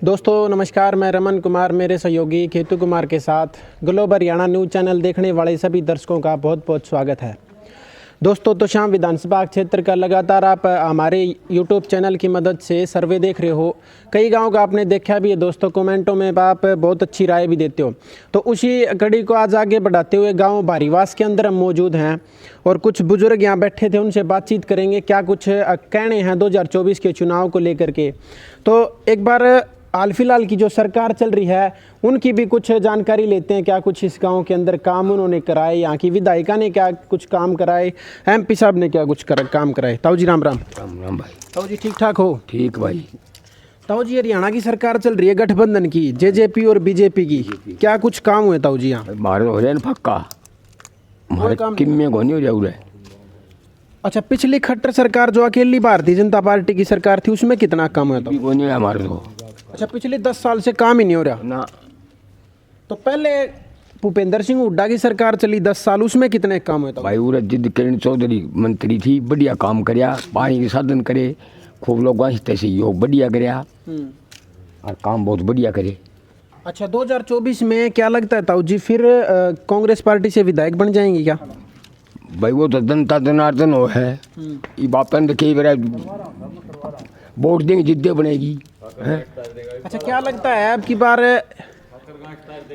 दोस्तों नमस्कार, मैं रमन कुमार मेरे सहयोगी केतु कुमार के साथ ग्लोबल हरियाणा न्यूज़ चैनल देखने वाले सभी दर्शकों का बहुत बहुत स्वागत है। दोस्तों तो शाम विधानसभा क्षेत्र का लगातार आप हमारे यूट्यूब चैनल की मदद से सर्वे देख रहे हो। कई गांव का आपने देखा भी है दोस्तों, कमेंटों में आप बहुत अच्छी राय भी देते हो। तो उसी कड़ी को आज आगे बढ़ाते हुए गांव बारीवास के अंदर हम मौजूद हैं और कुछ बुजुर्ग यहाँ बैठे थे, उनसे बातचीत करेंगे क्या कुछ कहने हैं 2024 के चुनाव को लेकर के। तो एक बार हाल फिलहाल की जो सरकार चल रही है उनकी भी कुछ जानकारी लेते हैं, क्या कुछ इस गांव के अंदर काम उन्होंने कराए, यहाँ की विधायिका ने क्या कुछ काम कराए, एमपी साहब ने क्या कुछ काम कराए। ताऊ जी राम राम। राम राम भाई। ताऊ जी ठीक ठाक हो? ठीक भाई। ताऊ जी हरियाणा की सरकार चल रही है गठबंधन की, जेजेपी और बीजेपी की, क्या कुछ काम हुए ताऊ जी यहाँ? मारे हो रहे पक्का हमारे किम्मे को नहीं हो रहा है। अच्छा, पिछली खट्टर सरकार जो अकेली भारतीय जनता पार्टी की सरकार थी उसमें कितना काम हुआ था? को नहीं हमारे को। अच्छा, पिछले 10 साल से काम ही नहीं हो रहा ना। तो पहले भूपेंद्र सिंह हुड्डा की सरकार चली 10 साल, उसमें कितने काम हुए था भाई? वो जिद किरण चौधरी मंत्री थी, बढ़िया काम कराया, पानी के साधन करे, खूब लोग सहयोग बढ़िया कराया और काम बहुत बढ़िया करे। अच्छा, 2024 में क्या लगता है ताऊ जी, फिर कांग्रेस पार्टी से विधायक बन जाएंगे क्या? भाई वो तो जनता जनार्दन हो है, ये बापन रखे वोट देंगे जिद्दे बनेगी है? अच्छा, क्या लगता है अब की बार,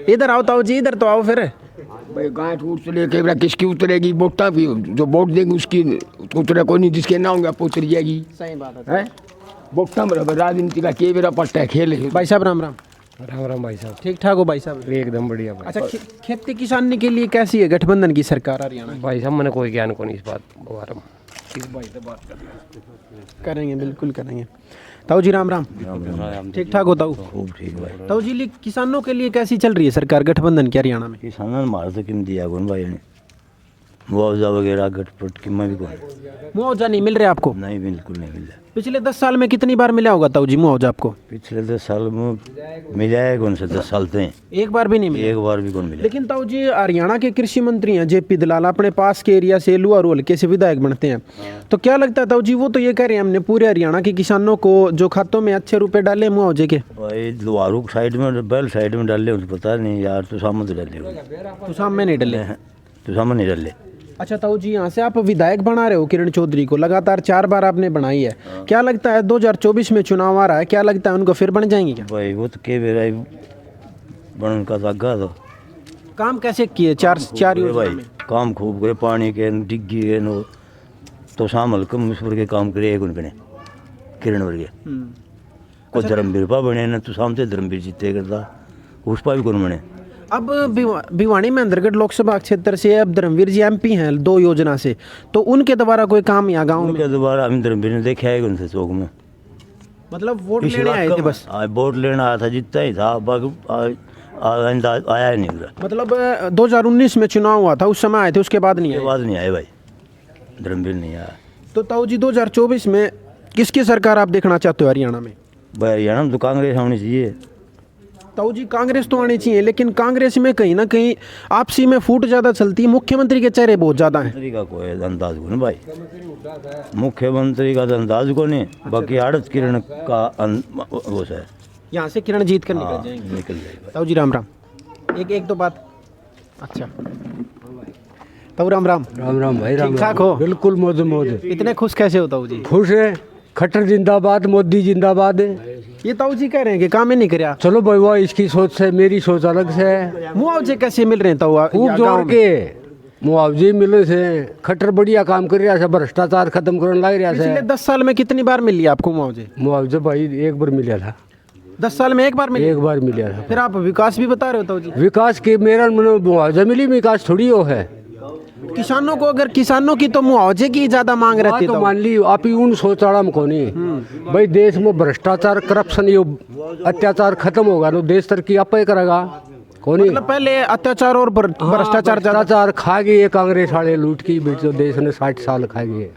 इधर आओ ताऊ जी, इधर तो आओ फिर। भाई गांठ उतरे के किसकी उतरेगी? वोटा भी जो वोट देंगे उसकी उतरे को नहीं, जिसके ना होंगे उतर जाएगी। सही बात है। वोटा में राजनीति का के मेरा पट्टा खेल है। भाई साहब राम राम। राम राम भाई साहब। ठीक ठाक हो भाई साहब? एकदम बढ़िया भाई। अच्छा, खेती किसानी के लिए कैसी है गठबंधन की सरकार हरियाणा? भाई साहब मैंने कोई ज्ञान को नहीं इस बात बारे में। करेंगे, बिल्कुल करेंगे। ताऊ जी राम राम। ठीक ठाक हो ताऊ? खूब ठीक भाई। ताऊ जी किसानों के लिए कैसी चल रही है सरकार गठबंधन की हरियाणा में? किसानों ने मार तो किम दिया कौन भाई ने, मुआवजा वगैरह घटपट की मैं भी कौन मुआवजा नहीं मिल रहा आपको? नहीं, बिल्कुल नहीं मिला। पिछले 10 साल में कितनी बार मिला होगा ताऊ जी मुआवजा आपको? पिछले 10 साल में मिला है कौन से 10 साल से एक बार भी नहीं मिला? एक बार भी कौन मिला। लेकिन ताऊ जी हरियाणा के कृषि मंत्री हैं जेपी दलाल, अपने पास के एरिया से लुआ और हल्के से विधायक बनते हैं। तो क्या लगता है ताऊ जी, वो तो ये कह रहे हैं हमने पूरे हरियाणा के किसानों को जो खातों में अच्छे रुपए डाले मुआवजे के। भाई लुहारू साइड में बैल साइड में डाले, उनको पता नहीं यार, तो सामने तो डाले, तो सामने नहीं डले? तो सामने नहीं डाले। अच्छा ताऊ जी, यहाँ से आप विधायक बना रहे हो किरण चौधरी को, लगातार 4 बार आपने बनाई है। क्या लगता है 2024 में चुनाव आ रहा है, क्या लगता है उनको फिर बन जाएंगे क्या? भाई वो तो के बेरा बन का तागा तो काम कैसे किए चार भाई, काम खूब करे, पानी के डिग्गी के नो तो शाम हल्कम उस पर के काम करे एक उनके किरण वर्गे को धर्मवीर पा बने ना, तो शाम से धर्मवीर जीते करता उस पर भी कौन बने। अब भिवानी में अंदरगढ़ लोकसभा क्षेत्र से अब धर्मवीर जी एमपी हैं 2 योजना से, तो उनके द्वारा कोई काम यहाँ गाँव में? दोबारा हम धर्मवीर ने देखा है उनसे चौक में, मतलब वोट लेने आए थे बस? वोट लेना आया था, जितना ही था, आया नहीं उधर। मतलब 2019 में चुनाव हुआ था उस समय आए थे, उसके बाद नहीं आए? बाद नहीं आए भाई, धर्मवीर नहीं आया। तो ताऊ जी 2024 में किसकी सरकार आप देखना चाहते हो हरियाणा में? भाई हरियाणा में तो कांग्रेस होनी चाहिए। ताऊ जी कांग्रेस तो आनी चाहिए, लेकिन कांग्रेस में कहीं ना कहीं आपसी में फूट ज़्यादा चलती है, मुख्यमंत्री के चेहरे बहुत ज़्यादा हैं। मुख्यमंत्री का कोई अंदाज को नहीं भाई, मुख्यमंत्री का तो अंदाज को नहीं, बाकी आड़त किरण का वो है, यहाँ से किरण जीत कर निकल जाएंगे। निकल जाएगा। ताऊ जी राम राम। एक तो बात। अच्छा ताऊ राम राम। राम राम भाई। राम ठीक ठाक हो? बिल्कुल मौज मौज। इतने खुश कैसे हो ताऊ जी? खुश है, खट्टर जिंदाबाद, मोदी जिंदाबाद। ये ताऊ जी कह रहे हैं कि काम ही नहीं कराया। चलो भाई, वो इसकी सोच है, मेरी सोच अलग से है। मुआवजे कैसे मिल रहे हैं ताऊ? खूब जोड़ के मुआवजे मिले से, खट्टर बढ़िया काम कर रहा है, भ्रष्टाचार खत्म करने लग रहा पिछले है। 10 साल में कितनी बार मिली आपको मुआवजे? मुआवजे भाई एक बार मिला था। 10 साल में एक बार मिली? एक बार मिला था। फिर आप विकास भी बता रहे हो ताऊ जी? विकास के मेरा मुआवजा मिली, विकास थोड़ी हो है। किसानों को, अगर किसानों की तो मुआवजे की ज्यादा मांग रहती है तो ताऊ। मान ली आप ही उन सोचाड़ा में कोनी भाई, देश में भ्रष्टाचार करप्शन ये अत्याचार खत्म होगा तो देश तरक्की आप ही करेगा कोनी। मतलब पहले अत्याचार और भ्रष्टाचार खा गए कांग्रेस वाले, लूट की जो देश ने 60 साल खा गए।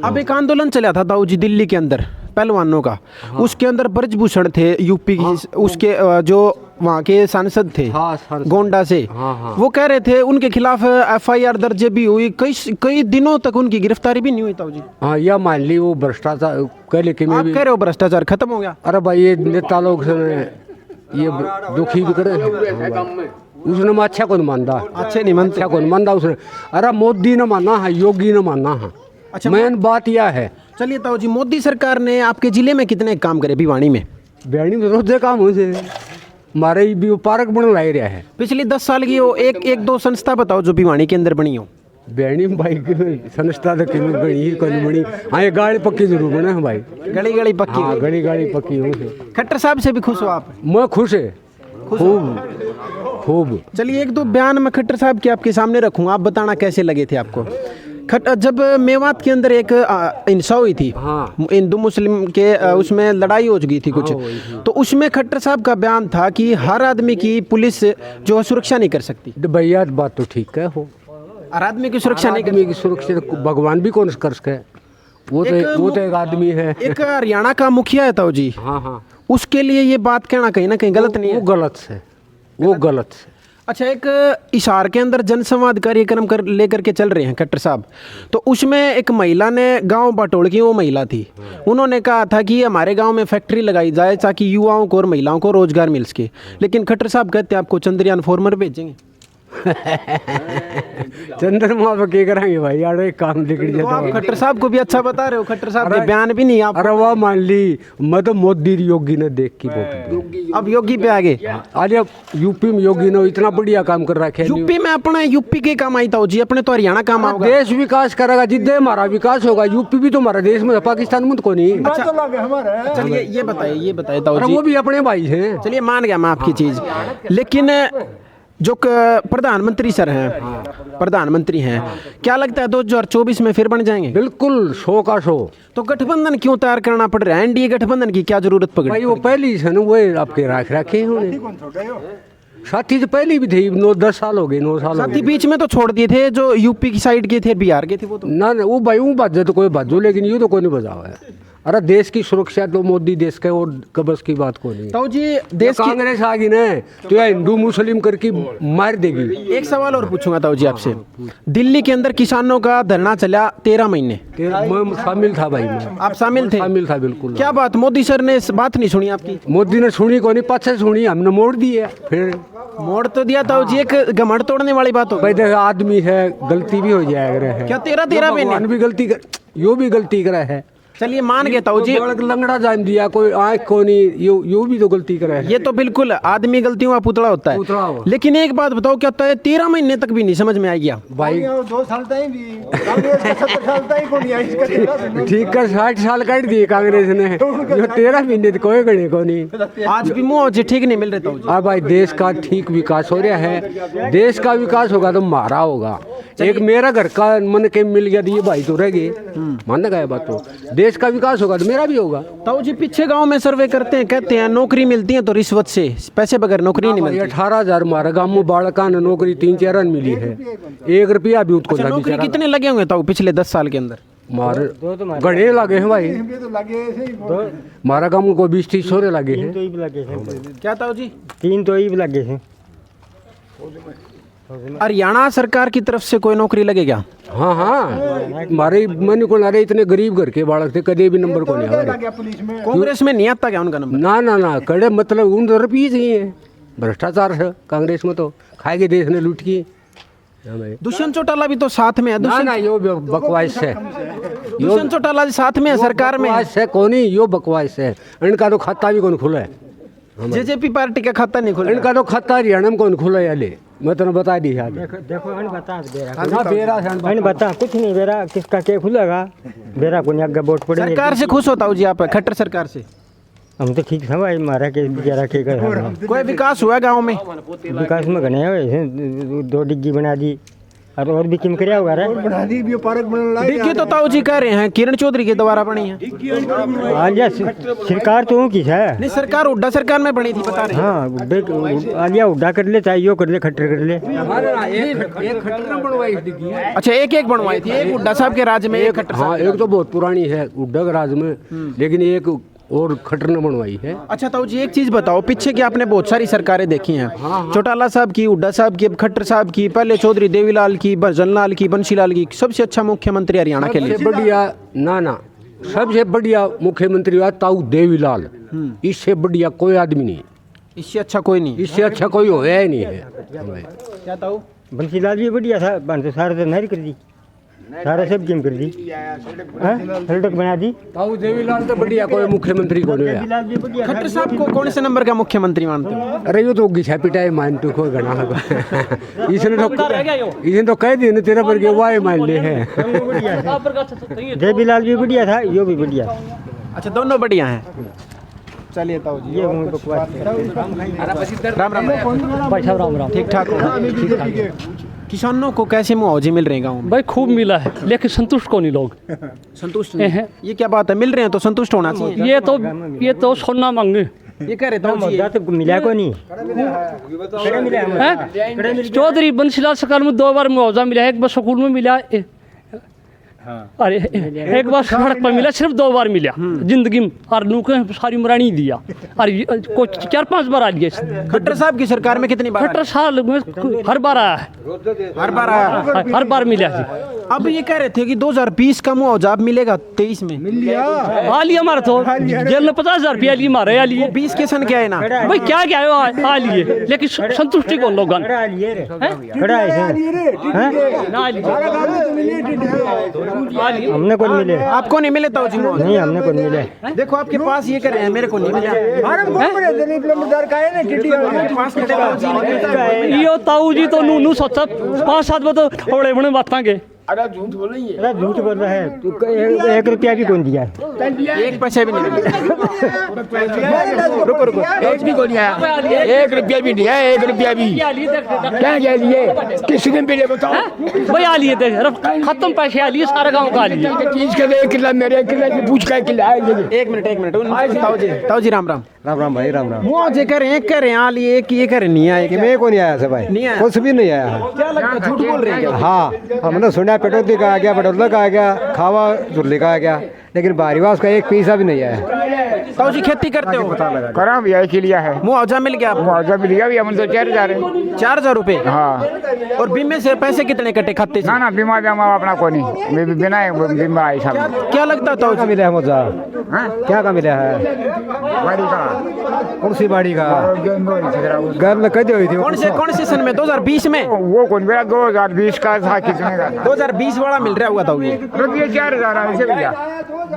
अब एक आंदोलन चला था ताऊ जी दिल्ली के अंदर, पहलवानों का, उसके अंदर ब्रजभूषण थे यूपी की, उसके जो वहाँ के सांसद थे हाँ, सांसद। गोंडा से, हाँ। वो कह रहे थे उनके खिलाफ FIR दर्ज भी हुई, कई दिनों तक उनकी गिरफ्तारी भी नहीं हुई ताऊ जी। हाँ, या मान ली वो भ्रष्टाचार कह लेके में आप भी। कह रहे हो भ्रष्टाचार खत्म हो गया? अरे भाई ये नेता लोग से ये दुखी भी करे, उसने मैं अच्छा कौन मानता, अच्छे नहीं मानते। अच्छा कौन मानता उसने। अरे मोदी ने माना है, योगी ने माना है। अच्छा, मेन बात यह है। चलिए ताऊ जी, मोदी सरकार ने आपके जिले में कितने काम करे भिवानी में? बेड़ी में रोजे काम हो से हमारे भी वो पार्क बन ला रहा है। पिछले 10 साल की वो एक दो संस्था बताओ जो भिवानी के अंदर बनी हो। बेड़ी में भाई संस्था तो किन बनी कौन बनी। हाँ, ये गाड़ी पक्की जरूर बने हैं भाई, गली गली पक्की। हाँ गली पक्की हो से। खट्टर साहब से भी खुश हो आप? मैं खुश है, खूब। चलिए एक दो बयान मैं खट्टर साहब के आपके सामने रखूंगा, आप बताना कैसे लगे थे आपको। जब मेवात के अंदर एक हिंसा हुई थी, हाँ। हिंदू मुस्लिम के उसमें लड़ाई हो गई थी कुछ, तो उसमें खट्टर साहब का बयान था कि हर आदमी की पुलिस जो है सुरक्षा नहीं कर सकती। तो भैया बात तो ठीक है हो, हर आदमी की सुरक्षा नहीं कर आदमी की सुरक्षा भगवान भी कौन कर सके। वो तो एक आदमी है। एक हरियाणा का मुखिया है ताऊ जी, हाँ, उसके लिए ये बात कहना कहीं ना कहीं गलत नहीं है? वो गलत है, वो गलत है। अच्छा, एक इशार के अंदर जनसंवाद कार्यक्रम लेकर के चल रहे हैं खट्टर साहब, तो उसमें एक महिला ने, गांव बाटोड़ की वो महिला थी, उन्होंने कहा था कि हमारे गांव में फैक्ट्री लगाई जाए ताकि युवाओं को और महिलाओं को रोजगार मिल सके, लेकिन खट्टर साहब कहते हैं आपको चंद्रयान फॉर्मर भेजेंगे। चंद्रमा पे क्या करेंगे भाई यार, एक काम बिगड़ तो जाता आप है। खट्टर साहब को भी अच्छा बता रहे हो, खट्टर साहब के बयान भी नहीं आप। अरे वाह, मान ली मैं तो मोदी योगी ने देख की वोट। अब योगी पे आगे, आज यूपी में योगी ने इतना बढ़िया काम कर रखा है। यूपी में अपने यूपी के काम आई ताऊ जी, अपने तो हरियाणा काम आओगे। देश विकास करेगा जिद्दे हमारा विकास होगा। यूपी भी तो हमारा देश में है, पाकिस्तान में तो कोई नहीं। चलिए ये बताइए ताऊ अरे जी, वो भी अपने भाई हैं। चलिए मान गया मैं आपकी चीज, लेकिन जो प्रधानमंत्री सर हैं, प्रधानमंत्री हैं, क्या लगता है 2024 में फिर बन जाएंगे? बिल्कुल 100 का 100। तो गठबंधन क्यों तैयार करना पड़ रहा है? NDA गठबंधन की क्या जरूरत पड़ी? भाई वो पहली से ना वो आपके रखे हैं, साथी तो पहले भी थे, 9-10 साल हो गए, 9 साल हो साथी गए। बीच में तो छोड़ दिए थे, जो यूपी की साइड के थे, बिहार के थे, वो तो। ना वो भाई वो बाजे तो कोई बाजो, लेकिन ये तो कोई नहीं बजा हुआ है। अरे देश की सुरक्षा तो मोदी देश का वो कबस की बात को नहीं। ताऊ जी, देश की कांग्रेस आ गई ना तो यह हिंदू मुस्लिम करके मार देगी। एक सवाल और पूछूंगा ताऊ जी आपसे, दिल्ली के अंदर किसानों का धरना चला 13 महीने, मैं शामिल था भाई, मैं आप शामिल थे? शामिल था बिल्कुल। क्या बात, मोदी सर ने इस बात नहीं सुनी आपकी? मोदी ने सुनी को नहीं, पाछे सुनी, हमने मोड़ दी है। फिर मोड़ तो दिया ताऊ जी, एक घमंड तोड़ने वाली बात हो भाई देख, आदमी है, गलती भी हो जाएगा है। क्या 13 महीने भगवान भी गलती कर, यो भी गलती करा है। चलिए मान गए ताऊ जी, कोई लंगड़ा जान दिया, कोई आँख को नहीं, यो भी तो गलती करा है। ये तो बिल्कुल आदमी गलतियों का पुतला होता पुतला है, हो। लेकिन एक बात बताओ, क्या होता है 13 महीने तक भी नहीं समझ में आई क्या? भाई 2 साल तक भी कांग्रेस का 70 साल तक को नहीं आई इसका 13 महीने। ठीक कर 60 साल काट दिए कांग्रेस ने, जो 13 महीने तो कोई गणे को नहीं। आज भी मुँह जी ठीक नहीं मिल रहे ताऊ जी। अब भाई देश का ठीक विकास हो रहा है, देश का विकास होगा तो हमारा होगा। एक मेरा घर का मन के मिल गया तो ये भाई तो रह गए, मान गए बात। तो देश का विकास होगा तो मेरा भी होगा। ताऊ जी, पीछे गांव में सर्वे करते हैं, कहते हैं नौकरी मिलती है तो रिश्वत से, पैसे बगैर नौकरी नहीं मिलती। 18,000 हमारा गाँव में बालका ने नौकरी 3-4 मिली है, 1 रुपया भी उसको अच्छा, नौकरी कितने लगे होंगे ताऊ पिछले 10 साल के अंदर? मारे गणे लगे हैं भाई, ये तो लगे ऐसे ही हमारा गाँव को 20-30 सोरे लगे हैं। क्या ताऊ जी? 3 तो ही लगे हैं। हरियाणा सरकार की तरफ से कोई नौकरी लगे क्या? हाँ, हमारे मन को नारे इतने गरीब घर के बालक थे, कदे भी नंबर को नहीं हमारे। गया पुलिस में। कांग्रेस में नहीं आता क्या उनका नंबर? ना कड़े मतलब उन रुपये चाहिए, भ्रष्टाचार है कांग्रेस में, तो खाएगे देश ने लूट की। दुष्यंत चौटाला भी तो साथ में है। ना यो बकवास है, दुष्यंत चौटाला जी साथ में है, सरकार में है। बकवास है कौन, यो बकवास है। इनका तो खाता भी कौन खुला है, जेजेपी पार्टी का खाता नहीं खुला। इनका तो खाता हरियाणा में कौन खुला है, ले मैं तो बता दी यार। देखो हन बता बेरा हन बता कुछ नहीं, बेरा किसका क्या खुलेगा, बेरा को नहीं आगे वोट पड़ेंगे। सरकार से खुश होता हूँ जी आप? खट्टर सरकार से हम तो ठीक है भाई, मारा के बेचारा के कर कोई विकास हुआ गांव में? विकास में गने हुए 2 डिग्गी बना दी, और भी किम कराया होगा रे बना दी भी पार्क बनने लगा डिग्गी तो ताऊ जी कह रहे हैं किरण चौधरी के द्वारा बनी है। आलिया सरकार तो की है। नहीं, सरकार हुड्डा सरकार में बनी थी, बता रहे हैं। हाँ आलिया उड़ा कर ले चाहे यो कर ले खट्टर कर ले। एक खट्टर बनवाई डिग्गी। अच्छा, एक एक बनवाई थी, एक हुड्डा साहब के राज्य में, एक खट्टर हाँ, साहब एक तो बहुत पुरानी है उड्डा के राज में, लेकिन एक और खट्टर ने बनवाई है। अच्छा ताऊ जी, एक चीज बताओ, पीछे की आपने बहुत सारी सरकारें देखी हैं, चौटाला साहब की, हुड्डा साहब की, अब खट्टर साहब की, पहले चौधरी देवीलाल की, जनलाल की, बंशीलाल की, सबसे अच्छा मुख्यमंत्री हरियाणा के लिए? सबसे बढ़िया ना सबसे बढ़िया मुख्यमंत्री हुआ ताऊ देवीलाल। इससे बढ़िया कोई आदमी नहीं, इससे अच्छा कोई नहीं। इससे अच्छा कोई होया ही नहीं है। क्या ताऊ? बंसीलाल भी बढ़िया था, तो सारा तो नहीं कर दी, सारा सब किम कर दी, सड़क बना दी। ताऊ देवीलाल तो बढ़िया कोई मुख्यमंत्री को नहीं है। खट्टर साहब को कौन से नंबर का मुख्यमंत्री मानते हो? अरे यो तो घिसा पिटाई मान तू को गणा इसने तो कह दिया ना तेरा पर के वाई मान ले है। देवीलाल भी बढ़िया था, यो भी बढ़िया। अच्छा, दोनों बढ़िया हैं। चलिए ताऊ जी, ये बकवास राम राम भाई साहब, राम राम। ठीक ठाक हो? किसानों को कैसे मुआवजे मिल रहे हैं गाँव में? भाई खूब मिला है, लेकिन संतुष्ट को नहीं लोग। संतुष्ट नहीं? ये क्या बात है, मिल रहे हैं तो संतुष्ट होना चाहिए। ये तो सोना मांगे ये कह रहे ताऊ जी, तो मिला को नहीं हैं? चौधरी बंसीलाल सरकार में 2 बार मुआवजा मिला है, एक बार स्कूल में मिला, अरे एक बार सड़क पर मिला, सिर्फ 2 बार मिला जिंदगी में, और नूके सारी मरानी दिया, और को 4-5 बार आ लिया। खट्टर साहब की सरकार में कितनी बार? खट्टर साल में हर बार आया है, हर बार आया, हर बार मिला है। अब ये कह रहे थे कि 2020 का मुआवजा अब मिलेगा 23 में। आ लिया हमारा तो जेल में 50,000 रुपया लिए मारे, आ लिए 20 के सन क्या है ना भाई, क्या क्या है आ लिए, लेकिन संतुष्टि कौन लोग हमने कौन मिले? आपको नहीं मिले ताऊ जी मुआवजा? नहीं, हमने कौन मिले? देखो आपके पास ये कर रहे हैं, मेरे को नहीं मिला। यो ताऊ जी तो नू सोचा 5-7 बजे तो ओड़े बने बातां के। अरे झूठ बोल रहा है तू, 1 रुपया भी कौन दिया? 1 पैसा भी नहीं मिला। रुको रुको, एक भी को नहीं आया, 1 रुपया भी नहीं है, 1 रुपया भी क्या क्या लिए, किसने मिले बताओ भाई? आ लिए थे खत्म पैसे, आ लिए सारा गाँव का, आ लिए चीज के 1 किला मेरे किला की पूछ का किला है। 1 मिनट ताऊ जी राम राम। राम राम भाई, राम राम। मुआवजे कर रहे हैं, आ लिए कि ये कर नहीं आए? कि मैं को नहीं आया भाई, नहीं आया? कुछ भी नहीं आया है। क्या लगता है, झूठ बोल रहे हैं क्या? हाँ, हमने सुना पेटोती का आ गया, बडौला का आ गया, खावा जुर्ली का आ गया, लेकिन बारीवास का 1 पैसा भी नहीं आया। ताऊ जी खेती करते हो? करा भी यही लिया है, मुआवजा मिल गया आपको? मुआवजा मिल गया भी, हमने तो 4,000 है। 4,000 रुपए? हाँ। और बीमे से पैसे कितने कटे खाते से? ना ना बीमा जमा अपना को नहीं, मैं बिना बीमा आई सब। क्या लगता है ताऊ जी? मिला है मुझा? क्या का मिला है? गाड़ी का। कौन सी बाड़ी का? घर में कदी हुई थी? कौन से सन में? 2020 में? वो कौन मेरा 2020 का था, कितने का था? 2020 वाला मिल रहा होगा ताऊ जी। रुपये 4,000 ऐसे भैया,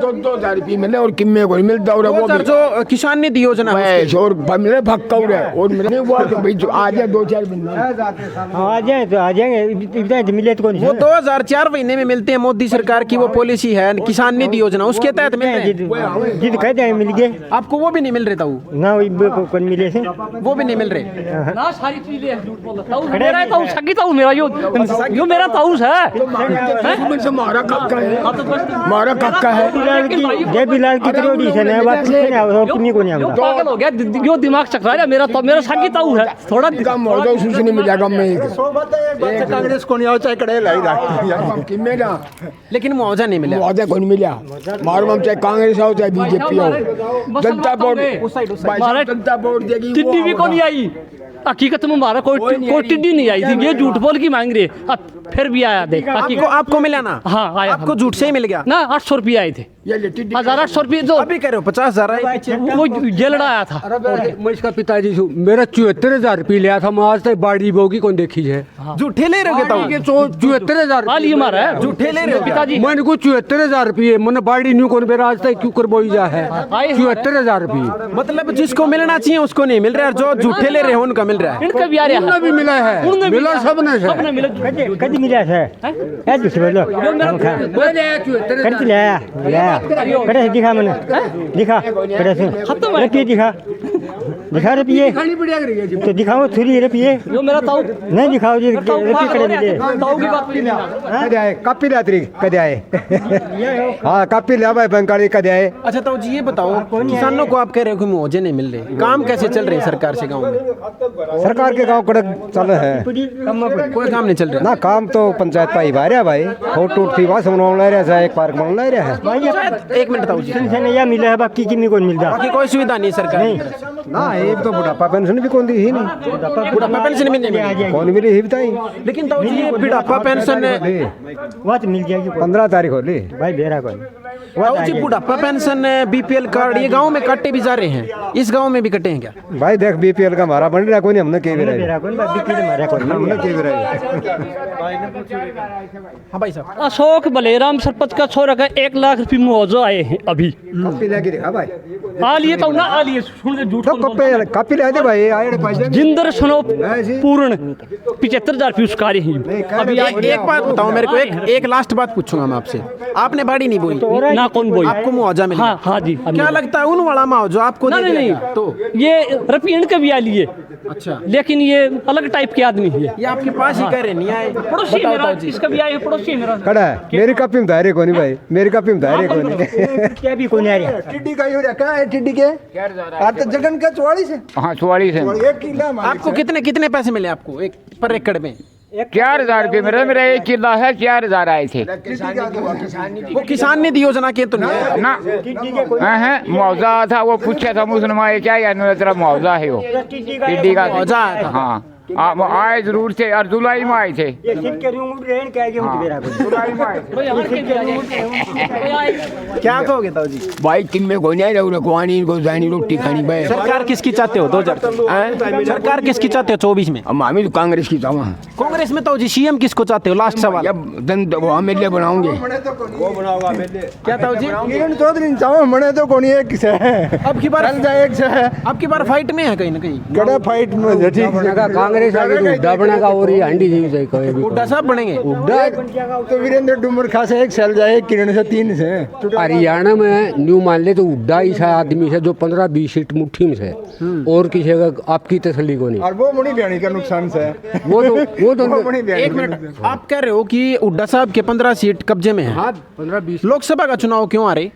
2,000 रुपये मिले और किम्मे को नहीं मिलता। और वो जो किसान निधि योजना है और मिले भक्का और मिले वो भाई आ जाए 2-4 दिन में आ जाए तो आ जाएंगे, इतना मिले तो कौन? वो 2004 महीने में मिलते हैं, मोदी सरकार की वो पॉलिसी है किसान निधि योजना, उसके तहत मिलते हैं। जिद कहते हैं मिल गए, आपको वो भी नहीं मिल रहे ताऊ? ना वही कौन मिले से, वो भी नहीं मिल रहे। ना सारी चीजें झूठ बोल रहा ताऊ, मेरा ताऊ सगी ताऊ, मेरा यो मेरा ताऊ है। हमारा कक्का है, हमारा कक्का है। देवीलाल की त्रियोड़ी से नया बात नहीं और अपनी को नहीं आता। पागल हो गया, यो दिमाग चकरा रहा, मेरा सगी ताऊ है, थोड़ा कम हो जाए उससे नहीं मिलेगा में कांग्रेस को नहीं आओ चाहे कड़े लाई मेरा, लेकिन मुआवजा नहीं मिला। मुआवजा को नहीं मिला। मारो हम चाहे कांग्रेस हो चाहे बीजेपी हो, जनता बोर्ड जनता बोर्ड देगी, टिड्डी भी को नहीं आई। हकीकत में हमारा कोई टिड्डी नहीं आई थी, ये झूठ बोल की मांग रहे, अब फिर भी आया देख। आपको मिला ना? हाँ आया, आपको झूठ से ही मिल गया ना। 800 रुपये आए थे, 1,800 रुपये जो अभी कह रहे हो 50,000 वो जेल आया था। मैं इसका पिताजी हूँ, मेरा 74,000 रुपये लिया था, मैं आज तक बाड़ी बोगी कौन देखी है। झूठे ले रहे हो? 74,000 हाल ही मारा है, झूठे ले रहे हो पिताजी। मैंने को 74,000 रुपये, मैंने बाड़ी न्यू कौन मेरा आज तक क्यों कर बोई जा है। 74,000 रुपये मतलब जिसको मिलना चाहिए उसको नहीं मिल रहा है, जो झूठे ले रहे हैं उनका मिल रहा है। इनका भी आ रहा है, भी मिला है, मिला सबने से। सबने मिला। कदी मिला है ए दूसरे बोलो कर ले करे दिखा मैंने, दिखा करे से खत्म है। दिखा दिखा रुपये तो दिखाओ थोड़ी रुपये जो मेरा ताऊ नहीं दिखाओ जी रुपये खड़े मिले ताऊ की बात नहीं कदे आए कापी ले अतरी कदे आए हाँ कापी ले भाई बंगाली कदे आए। अच्छा ताऊ जी ये बताओ, किसानों को आप कह रहे हो कि मुआवजे नहीं मिल रहे, काम कैसे चल रहे हैं सरकार से गाँव में? सरकार के गांव कड़क चल रहे हैं, कोई काम नहीं चल रहा ना काम तो पंचायत पाई बारे भाई फोट टूट थी बस बनवा रहा है, एक पार्क बनवा रहा है। एक मिनट ताऊ जी, पेंशन या मिला है बाकी की को मिलता बाकी कोई सुविधा नहीं सरकार ना ये तो बुढ़ापा पेंशन भी कौन दी ही नहीं, बुढ़ापा पेंशन भी नहीं मिली। कौन मिली ही बताई। लेकिन ताऊ जी ये बुढ़ापा पेंशन वहाँ तो मिल जाएगी 15 तारीख होली भाई बेरा कोई ताऊ जी बुढ़ापा पेंशन बीपीएल कार्ड ये गांव में काटे भी जा रहे हैं, इस गांव में भी कटे हैं क्या? भाई देख बीपीएल का हमारा बन रहा कोई नहीं, हमने के भी बेरा कोई बिक्री मारा कोई हमने के भी हाँ भाई साहब, अशोक बलेराम सरपंच का छोरा का 1 लाख रुपये मुआवजा आए हैं अभी। कापी लेके दिखा भाई, आ लिए तो ना आ लिए सुन के झूठ तो कापी ले दे भाई आए पैसे जिंदर सुनो पूर्ण 75,000 रुपये उसका रहे हैं अभी एक बात बताओ मेरे को, एक लास्ट बात पूछूंगा मैं आपसे, आपने बाड़ी नहीं बोई ना कौन बोली आपको मुआवजा मिला? हाँ हाँ जी क्या लगता है उन वाला मुआवजा आपको नहीं नहीं नहीं मिलेगा? तो ये रफीन के भी आ लिए, अच्छा लेकिन ये अलग टाइप के आदमी है। ये आपके पास ही कह रहे नहीं आए? पड़ोसी बताओ मेरा ताऊ जी। इसका भी आए पड़ोसी मेरा खड़ा है मेरी कापी में धारे को नहीं भाई, मेरी कापी में धारे को नहीं। क्या भी कोई नहीं आ रहा टिड्डी का यूरिया क्या है टिड्डी के आज तो जगन का 44 है। हाँ 44 है। 1 किलो आपको कितने पैसे मिले आपको एक पर एकड़ में? 4,000 रुपये मेरा 1 किला है, 4,000 आए थे वो किसान निधि योजना के तो नहीं है? ना। हाँ मुआवजा था, वो पूछा था मुसलमान क्या यार तेरा मुआवजा है, वो टिड्डी का मुआवजा आया था। हाँ आए जरूर थे और जुलाई में आए थे। ये सिट के रूम रहन क्या गया मुझे बेरा कोई जुलाई में आए थे। क्या कहोगे ताऊ जी? भाई किन में कोई नहीं रहा, खुआनी इनको जानी रोटी खानी भाई। सरकार किसकी चाहते हो 2000 सरकार किसकी चाहते हो 24 में? हम हमें तो कांग्रेस की चाहवा कांग्रेस में ताऊ जी सीएम किसको चाहते हो? लास्ट सवाल अब दन वो एमएलए बनाओगे। क्या ताऊ जी? किरण चौधरी चाहो मने तो कोनी एक से अब की बार चल जाए एक से अब की बार फाइट में है कहीं ना कहीं। कड़ा फाइट में ठीक कांग्रेस आगे तो उड्डा बना का और ये हांडी जीव जाए कोई भी हुड्डा साहब बनेंगे? उड्डा तो वीरेंद्र डूमर खासे एक चल जाए किरण से 3 से। हरियाणा में न्यू मान ले तो उड्डा ही सा आदमी से जो 15-20 सीट मुट्ठी में से और किसी का आपकी तसल्ली को नहीं। और वो मुनी बयानी का नुकसान से वो तो मुनी बयानी एक मिनट, आप कह रहे हो कि हुड्डा साहब के 15 सीट कब्जे में है? हाँ 15-20 लोकसभा का चुनाव क्यों आ रहे?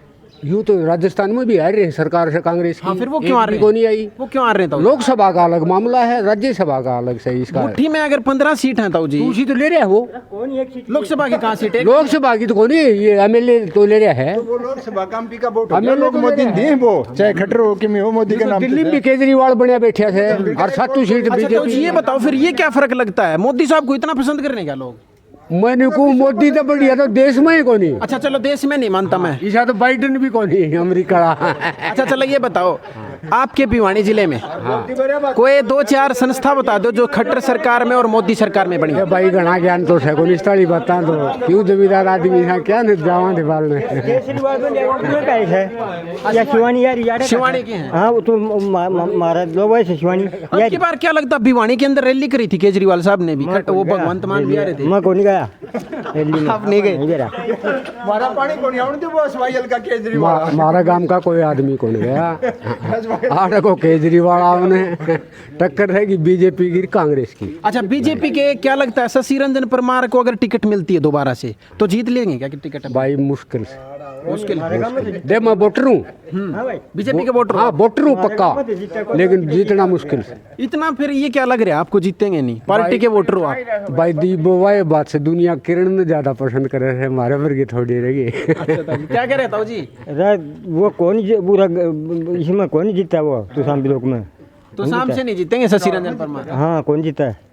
यूँ तो राजस्थान में भी आ रहे हैं सरकार से कांग्रेस की। हाँ फिर वो क्यों आ रहे को नहीं आई। वो क्यों आ रहे हैं ताऊ जी? लोकसभा का अलग मामला है, राज्यसभा का अलग से इसका है। मुट्ठी में अगर 15 सीट हैं ताऊ जी, दूसरी तो ले रहा है वो, लोकसभा की कहाँ सीट है? लोकसभा की तो कोई नहीं, ये एमएलए तो ले रहा है। वो लोकसभा काम पी का वोट हमें लोग लोग मोदी दी वो चाहे खटर हो कि हो मोदी के नाम दिल्ली में भी केजरीवाल बने बैठे थे और 7 सीट अच्छा ताऊ जी ये बीजेपी। बताओ फिर ये क्या फर्क लगता है, मोदी साहब को इतना पसंद करने क्या लोग? मैंने को मोदी तो बढ़िया तो देश में ही को नहीं, अच्छा चलो देश में नहीं मानता मैं। ईसा तो बाइडन भी को नहीं अमेरिका। अच्छा चलो ये बताओ, आपके भिवानी जिले में कोई 2-4 संस्था बता दो जो खट्टर सरकार में और मोदी सरकार में बनी है। ये भाई घना ज्ञान तो है कोई स्थली बता दो क्यों जमींदार आदमी है क्या नहीं जावा दीवार में। केजरीवाल को लेकर का है या शिवानी यार यार शिवानी की है? हाँ वो तो मारा लोग वैसे शिवानी अब की बार क्या लगता है भिवानी के अंदर रैली करी थी केजरीवाल साहब ने भी, वो भगवंत मान भी आ रहे थे। मैं को नहीं गया आप नहीं गए? नहीं गया मारा पानी को नहीं आउन दे वो सवायल का केजरीवाल हमारा गांव का कोई आदमी को नहीं गया। आठ को केजरीवाल आपने टक्कर रहेगी बीजेपी की कांग्रेस की। अच्छा बीजेपी के क्या लगता है शशि रंजन परमार को अगर टिकट मिलती है दोबारा से तो जीत लेंगे क्या कि टिकट? भाई मुश्किल से मुश्किल दे मैं वोटर हूँ, बीजेपी के वोटर हाँ वोटर हूँ पक्का, लेकिन जीतना मुश्किल से। इतना फिर ये क्या लग रहा है आपको जीतेंगे नहीं, पार्टी के वोटर हो आप? भाई दीप वाई बात से दुनिया किरण में ज्यादा पसंद करे है, हमारे वर्ग थोड़ी रहेगी। क्या कह रहे ताऊ जी? वो कौन पूरा इसमें कौन जीता वो तो शाम लोग में तो शाम से नहीं जीतेंगे शशि रंजन परमार? हाँ कौन जीता है?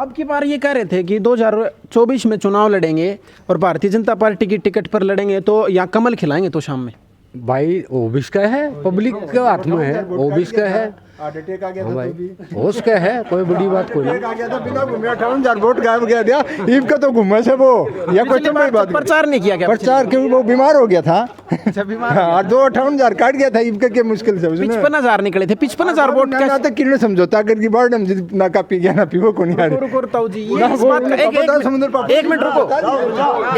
अब की बार ये कह रहे थे कि 2024 में चुनाव लड़ेंगे और भारतीय जनता पार्टी की टिकट पर लड़ेंगे तो यहाँ कमल खिलाएंगे तो शाम में। भाई ओबिस का है, पब्लिक के हाथ में है, ओबिस का है हार्ट अटैक आ गया हाँ था भाई तो भी होश का है, कोई बड़ी बात कोई नहीं। आ गया था बिना घूमे 58,000 वोट गायब गया दिया ईब का तो घूमे से वो या कोई पिछली बार तो बात प्रचार नहीं किया क्या? प्रचार क्यों वो बीमार हो गया था। अच्छा बीमार हाँ 58,000 काट गया था ईब के मुश्किल से उसने 55,000 निकले थे, 55,000 वोट ना तो किरण समझौता करके बाढ़ ना का पी गया ना पीवो को नहीं आ रही। रुको ताऊ जी ये इस बात का एक मिनट रुको,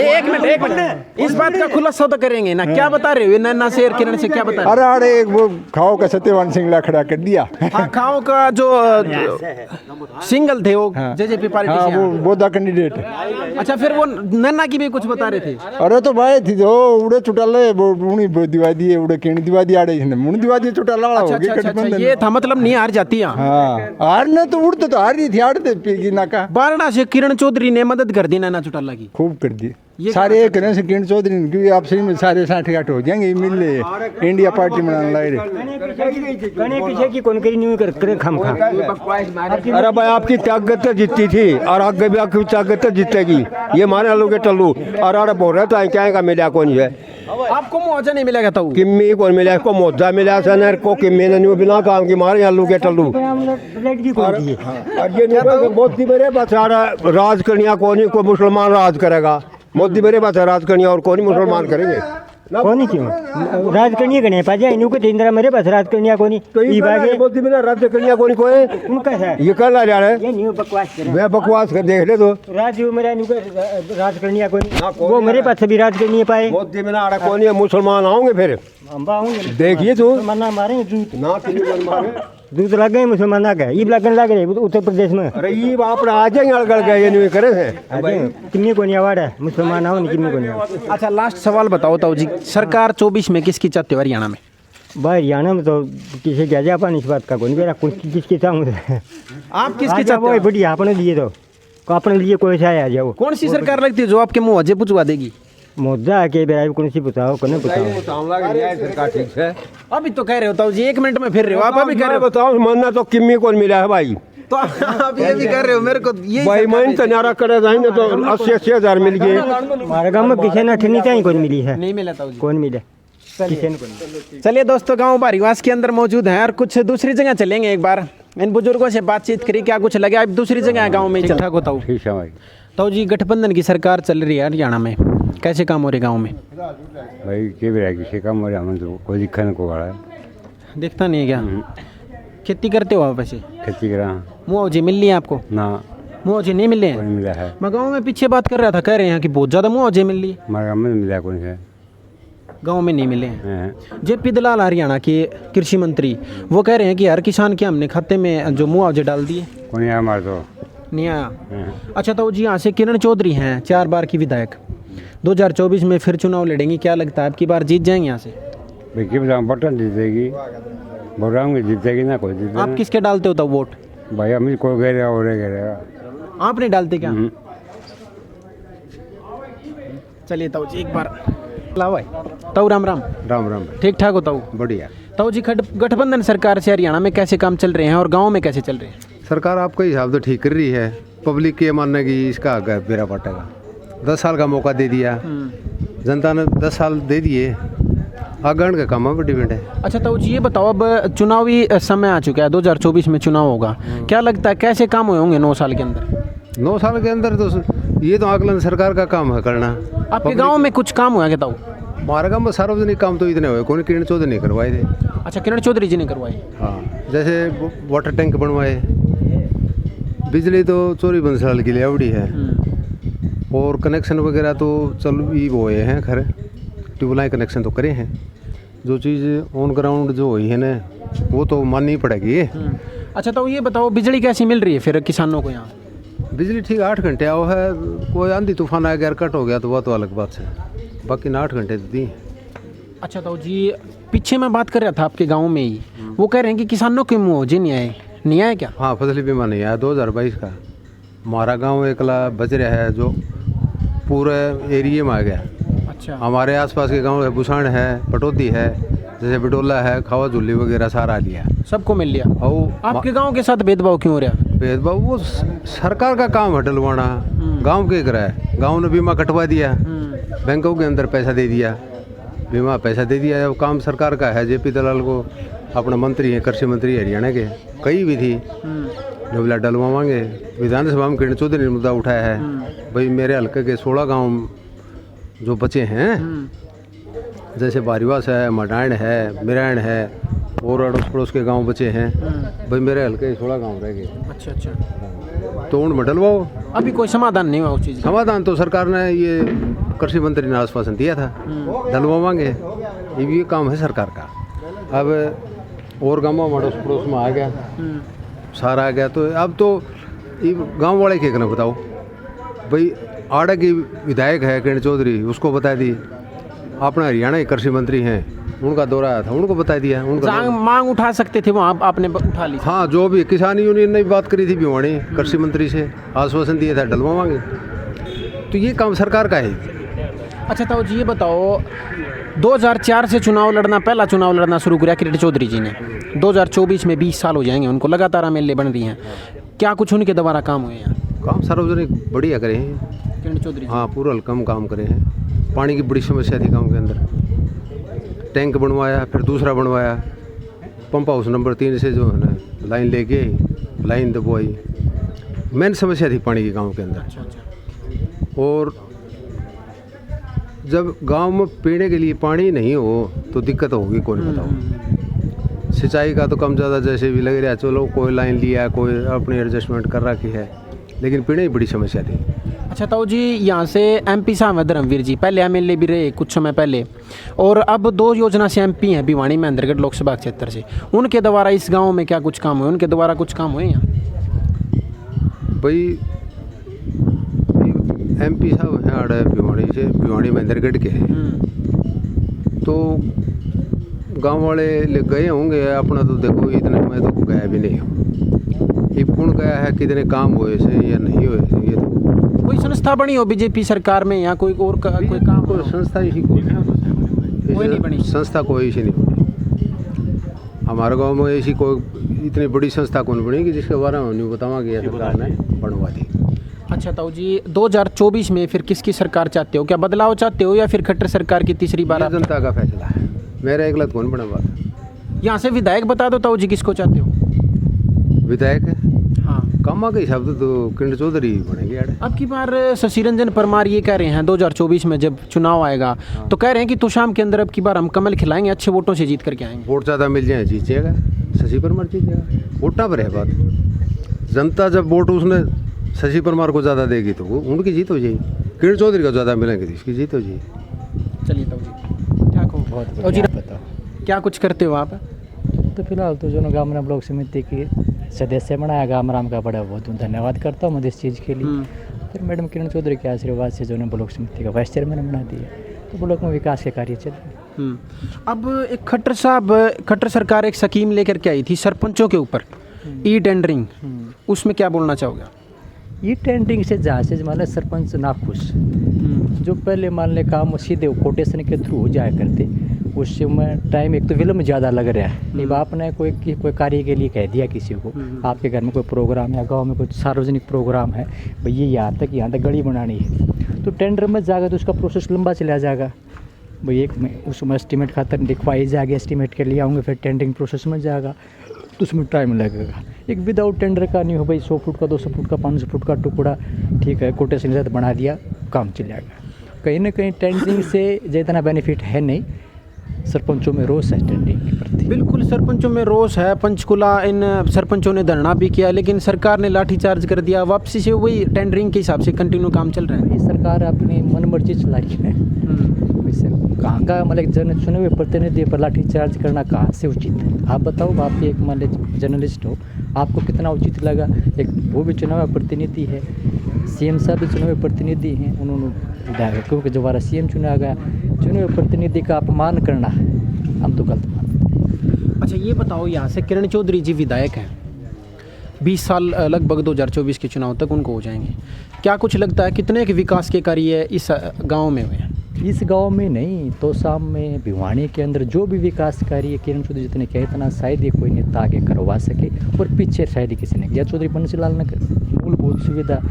एक मिनट इस बात का खुला सौदा करेंगे ना, क्या बता रहे हो नन्ना शेर किरण से क्या बता रहे हो? अरे अरे वो खाओ का सत्यवान सिंह ला खड़ा कर दिया हाँ, खाओ का जो सिंगल थे वो जेजेपी पार्टी हाँ से वो यहाँ। बोधा कैंडिडेट। अच्छा, फिर वो नन्ना की भी कुछ बता रहे थे। अरे तो भाई थी जो उड़े चुटाले उड़ी दिवा दिए उड़े केणी दिवा दी आड़े ने मुन दिवा दी चुटाला वाला अच्छा हो गया अच्छा अच्छा, गठबंधन। ये था मतलब नहीं हार जाती यहाँ। हाँ हार ने तो उड़ते तो हार रही थी आड़ते पीगी नाका बारडा से किरण चौधरी ने मदद कर दी नैना चौटाला की। खूब कर दी ये सारे एक करें से किरण चौधरी ने, क्योंकि आप सही में सारे 60-60 हो जाएंगे मिल ले इंडिया पार्टी बनाने लाए रे। कने पीछे की कौन करी न्यू कर खम खा। अरे भाई आपकी ताकत जीतती थी और आगे भी आपकी ताकत जीतेगी, ये माने लोगे टल्लू और अरे बोल रहे तो क्या का मिला कौन है, आपको मुआवजा नहीं मिलेगा तो किम्मी कौन मिला, इसको मुआवजा मिला सनर को किम्मी ने न्यू बिना काम की मारे यहाँ लोगे टल्लू। प्लेट की कौन थी और ये मोदी मेरे बस राज करनिया कौन को मुसलमान राज करेगा, मोदी मेरे बस राज करनिया और कौन मुसलमान करेंगे। कौन क्यों राजकर्णी गणे पाजे इनु को इंदिरा मेरे बस राजकर्णी कोनी ई बागे मोदी मेरा राज करनिया कौन को है, उनका है ये कर ला जा रहे ये न्यू बकवास करे। मैं बकवास कर देख ले तो राजू मेरा इनु को राजकर्णी कोनी वो मेरे पास भी राजकर्णी पाए। मोदी में आड़ा कौन है, मुसलमान आओगे फिर हम आऊंगे देखिए तू मना मारे दूध ना किसी मारे। दूध लग गए मुसलमान आ गए ई लगन लग रहे उत्तर प्रदेश में। अरे ये बाप रे आज ही अड़गड़ गए ये नहीं करे थे किन्नी कोनी अवार्ड है मुसलमान आओ नहीं किन्नी कोनी। अच्छा, लास्ट सवाल बताओ ताऊ जी, सरकार 24 में किसकी चाहते हो हरियाणा में? भाई हरियाणा में तो किसी क्या जा पानी इस बात का कोई मेरा कुछ किसके चाहूँ आप किसकी चाहते वो हो? बढ़िया अपने लिए तो अपने लिए कोई सा आ जाओ। कौन सी सरकार लगती है जो आपके मुआवजे पुचवा देगी? मुद्दा के बेरा कौन सी बताओ कौन बताओ। सरकार ठीक है। अभी तो कह रहे हो ताऊ जी, 1 मिनट में फिर रहे हो आप, अभी कह रहे हो बताओ मानना तो किम्मी कौन मिला है भाई, तो आप ये भी कर रहे हो मेरे को ये भाई मैं तो नारा करे जाएंगे तो 80-80 हजार मिल गए। हमारे गाँव में किसी ने अठनी चाहिए कौन मिली है नहीं मिला ताऊ जी। कौन मिले किसी ने कौन। चलिए दोस्तों, गांव बारीवास के अंदर मौजूद हैं और कुछ दूसरी जगह चलेंगे, एक बार इन बुजुर्गों से बातचीत करी क्या कुछ लगे। अब दूसरी जगह गांव में ही चल ठाक होता हूँ। ठीक है भाई। ताऊ जी, गठबंधन की सरकार चल रही है हरियाणा में, कैसे काम हो रहे गाँव में? भाई के भी किसी काम और हम तो कोई दिक्कत नहीं को वाला है, देखता नहीं है क्या? खेती करते हो आप वैसे? खेती करा मुआवजे मिल रही है आपको? ना मुआवजे नहीं मिले कौन हैं? मिला है, मैं गाँव में पीछे बात कर रहा था, कह रहे हैं कि बहुत ज़्यादा मुआवजे मिल रही है। हमारे गाँव में मिला कौन है, गाँव में नहीं मिले हैं। हैं। जेपी दलाल हरियाणा के कृषि मंत्री, वो कह रहे हैं कि हर किसान के हमने खाते में जो मुआवजे डाल दिए, कौन है हमारे तो नहीं आया। हैं। अच्छा ताऊ जी, यहाँ से किरण चौधरी हैं 4 बार की विधायक, 2024 में फिर चुनाव लड़ेंगी, क्या लगता है आपकी बार जीत जाएंगे यहाँ से? भाई क्या बताऊँ बटन जीतेगी, बोल रहा हूँ जीतेगी ना कोई जीते आप किसके डालते हो तब वोट? भाई हम कोई कह और करेगा। आप नहीं डालते क्या? चलिए ताऊ जी, एक बार लाओ भाई। ताऊ राम राम। राम राम ठीक ठाक हो ताऊ? बढ़िया। ताऊ जी, गठबंधन सरकार से हरियाणा में कैसे काम चल रहे हैं और गाँव में कैसे चल रहे हैं? सरकार आपका हिसाब तो ठीक कर रही है, पब्लिक के मानने की इसका आगे बेरा पटेगा। 10 साल का मौका दे दिया जनता ने, 10 साल दे दिए, आगण का काम पर डिपेंड है। अच्छा ताऊ जी, ये बताओ, अब चुनावी समय आ चुका है, 2024 में चुनाव होगा, क्या लगता है कैसे काम हुए होंगे 9 साल के अंदर? 9 साल के अंदर तो ये तो आकलन सरकार का काम है करना। आपके गाँव में कुछ काम हुआ क्या ताऊ? हमारे गाँव में सार्वजनिक काम तो इतने हुए, कौन किरण चौधरी नहीं करवाए थे। अच्छा, किरण चौधरी जी ने करवाई। हाँ, जैसे वाटर टैंक बनवाए, बिजली तो चोरी बंसलाल की लियावड़ी है, और कनेक्शन वगैरह तो चल ही वो हैं, खैर ट्यूबलाइन कनेक्शन तो करे हैं। जो चीज़ ऑन ग्राउंड जो हुई है ना वो तो माननी पड़ेगी। अच्छा तो ये बताओ, बिजली कैसी मिल रही है फिर किसानों को यहाँ? बिजली ठीक 8 घंटे आओ है, कोई आंधी तूफान आ गया कट हो गया तो वह तो अलग बात है, बाकी ना 8 घंटे दी। अच्छा तो जी, पीछे मैं बात कर रहा था आपके गांव में ही, वो कह रहे हैं कि किसानों के मुआवजे नहीं आए क्या? हाँ, फसली बीमा नहीं आया 2022 का। हमारा गांव एकला बच रहा है जो पूरे एरिया में आ गया। अच्छा, हमारे आसपास के गांव है, बुसाण है, पटौदी है, जैसे बिडोला है, खावा झुल्ली वगैरह सारा लिया, सबको मिल लिया। और आपके गांव के साथ भेदभाव क्यों हो रहा? भेदभाव वो सरकार का काम है डलवाना, गांव के करा है। गांव ने बीमा कटवा दिया, बैंकों के अंदर पैसा दे दिया, बीमा पैसा दे दिया, अब काम सरकार का है। जेपी दलाल को अपना मंत्री है, कृषि मंत्री हरियाणा के, कई भी थी डबला डलवाएंगे। विधानसभा में किरण चौधरी ने मुद्दा उठाया है, भाई मेरे हल्के के 16 गांव जो बचे हैं, जैसे बारीवास है, मडायण है, मिरायण है, और अड़ोस पड़ोस के गांव बचे हैं, भाई मेरे हल्के 16 गांव रह गए। अच्छा अच्छा, तो उन में डलवाओ। अभी कोई समाधान नहीं हुआ उस चीज़ का? समाधान तो सरकार ने, ये कृषि मंत्री ने आश्वासन दिया था डलवाएंगे, ये भी काम है सरकार का। अब और गाँव में अड़ोस पड़ोस में आ गया, सारा आ गया। तो अब तो ये गांव वाले क्या करना बताओ भाई। आड़ा की विधायक है किरण चौधरी, उसको बता दी। अपना हरियाणा के कृषि मंत्री हैं, उनका दौरा आया था, उनको बता दिया। उनका मांग उठा सकते थे वहाँ, आपने उठा ली। हाँ, जो भी किसान यूनियन ने भी बात करी थी भिवानी कृषि मंत्री से, आश्वासन दिया था डलवाएंगे। तो ये काम सरकार का है। अच्छा ताऊ जी ये बताओ, 2004 से पहला चुनाव लड़ना शुरू किया किरण चौधरी जी ने। 2024 में 20 साल हो जाएंगे उनको, लगातार एमएलए बन रही हैं। क्या कुछ उनके द्वारा काम हुए हैं? काम सार्वजनिक बढ़िया करे हैं किरण चौधरी। हाँ, पूरा कम काम करे हैं। पानी की बड़ी समस्या थी गांव के अंदर, टैंक बनवाया, फिर दूसरा बनवाया। पंप हाउस नंबर 3 से जो है ना लाइन लेके लाइन दबवाई। मेन समस्या थी पानी की गांव के अंदर। और जब गांव में पीने के लिए पानी नहीं हो तो दिक्कत होगी, कौन बताओ। सिंचाई का तो कम ज़्यादा जैसे भी लग रहा है, चलो कोई लाइन लिया, कोई अपनी एडजस्टमेंट कर रखी है, लेकिन पीने की बड़ी समस्या थी। अच्छा ताऊ जी, यहाँ से एमपी साहब हैं धर्मवीर जी, पहले एमएलए भी रहे कुछ समय पहले, और अब 2 योजना से एमपी हैं भिवानी महेंद्रगढ़ लोकसभा क्षेत्र से। उनके द्वारा इस गांव में क्या कुछ काम हुए? उनके द्वारा कुछ काम हुए यहाँ? भाई एमपी साहब हैं आड़े भिवानी से, भिवानी महेंद्रगढ़ के हैं। तो गांव वाले ले गए होंगे अपना, तो देखो इतने मैं तो गया भी नहीं हूँ। ये कौन गया है, कितने काम हुए से या नहीं हुए से, ये तो कोई संस्था बनी हो बीजेपी सरकार में या कोई और कोई काम? कोई संस्था इसी कोई नहीं बनी संस्था, कोई इसी नहीं बनी हमारे गांव में। ऐसी कोई इतनी बड़ी संस्था कौन बनी कि जिसके बारे में नहीं बतावांगे, सरकार ने बनवा दी। अच्छा ताऊ जी, 2024 में फिर किसकी सरकार चाहते हो? क्या बदलाव चाहते हो या फिर खट्टर सरकार की तीसरी बार? जनता का फैसला है, मेरा एक लत कौन बना बात। यहाँ से विधायक बता दो ताऊ जी, किसको चाहते हो? विधायक है हाँ, कामा के हिसाब से तो किरण चौधरी बनेंगे यार। अब की बार शशि रंजन परमार ये कह रहे हैं 2024 में जब चुनाव आएगा तो कह रहे हैं कि तुशाम के अंदर अब की बार हम कमल खिलाएंगे, अच्छे वोटों से जीत करके आएंगे। वोट ज़्यादा मिल जाए जीत जाएगा, शशि परमार जीत जाएगा। वोटा पर है बात। जनता जब वोट उसने शशि परमार को ज़्यादा देगी तो वो उनकी जीत हो जाएगी। किरण चौधरी को ज़्यादा मिलेंगे तो इसकी जीत हो जाएगी। चलिए ताऊ जी, क्या कहो? ताऊ जी क्या कुछ करते हो आप? तो फिलहाल तो जो गामराम ब्लॉक समिति की सदस्य बनाया, गामराम का बड़ा बहुत धन्यवाद करता हूँ मैं इस चीज़ के लिए। फिर मैडम किरण चौधरी के आशीर्वाद से जो ने ब्लॉक समिति का वाइस चेयरमैन बना दिया, तो ब्लॉक में विकास के कार्य चल रहे हैं। अब एक खट्टर सरकार एक स्कीम लेकर के आई थी सरपंचों के ऊपर, ई टेंडरिंग, उसमें क्या बोलना चाहोगे? ई टेंडरिंग से जहाँ से मान लें सरपंच नाखुश, जो पहले मान लें काम सीधे कोटेशन के थ्रू हो जाया करते, उसमें टाइम एक तो विलम्ब ज़्यादा लग रहा है। अब आपने कोई कार्य के लिए कह दिया किसी को, आपके घर में कोई प्रोग्राम या गांव में कोई सार्वजनिक प्रोग्राम है, भैया यहाँ तक गली बनानी है, तो टेंडर में जाएगा तो उसका प्रोसेस लंबा चला जाएगा। भाई उसमें एस्टीमेट खातर लिखवाई जाएगी, एस्टीमेट के लिए आऊँगे, फिर टेंडरिंग प्रोसेस में जाएगा तो उसमें टाइम लगेगा। एक विदाउट टेंडर का नहीं हो भाई, 100 फुट का 200 फुट का 500 फुट का टुकड़ा ठीक है कोटेशन के साथ बना दिया, काम चल जाएगा। कहीं ना कहीं टेंडरिंग से जितना बेनिफिट है नहीं, सरपंचों में रोष है टेंडरिंग के प्रति। बिल्कुल सरपंचों में रोष है। पंचकुला इन सरपंचों ने धरना भी किया, लेकिन सरकार ने लाठीचार्ज कर दिया, वापसी से वही टेंडरिंग के हिसाब से कंटिन्यू काम चल रहा है। ये सरकार अपनी मनमर्जी चला रही है, वैसे कहाँ का मतलब जन चुने हुए प्रतिनिधि पर लाठीचार्ज करना कहाँ से उचित है? आप बताओ, आप एक मान लीजिए जर्नलिस्ट हो, आपको कितना उचित लगा? एक वो भी चुनाव प्रतिनिधि है, सीएम साहब भी चुनाव प्रतिनिधि हैं, उन्होंने विधायकों के दोबारा सीएम चुना गया, चुने हुए प्रतिनिधि का अपमान करना हम तो गलत मानते। अच्छा ये बताओ, यहाँ से किरण चौधरी जी विधायक हैं, 20 साल लगभग 2024 के चुनाव तक उनको हो जाएंगे, क्या कुछ लगता है कितने के विकास के कार्य इस गांव में हुए हैं? इस गांव में नहीं तो शाम में भिवानी के अंदर जो भी विकास कार्य किरण चौधरी जितने कहे इतना शायद ही कोई नेता आगे करवा सके, और पीछे शायद ही किसी ने किया। चौधरी बंसीलाल ने मूलभूत सुविधा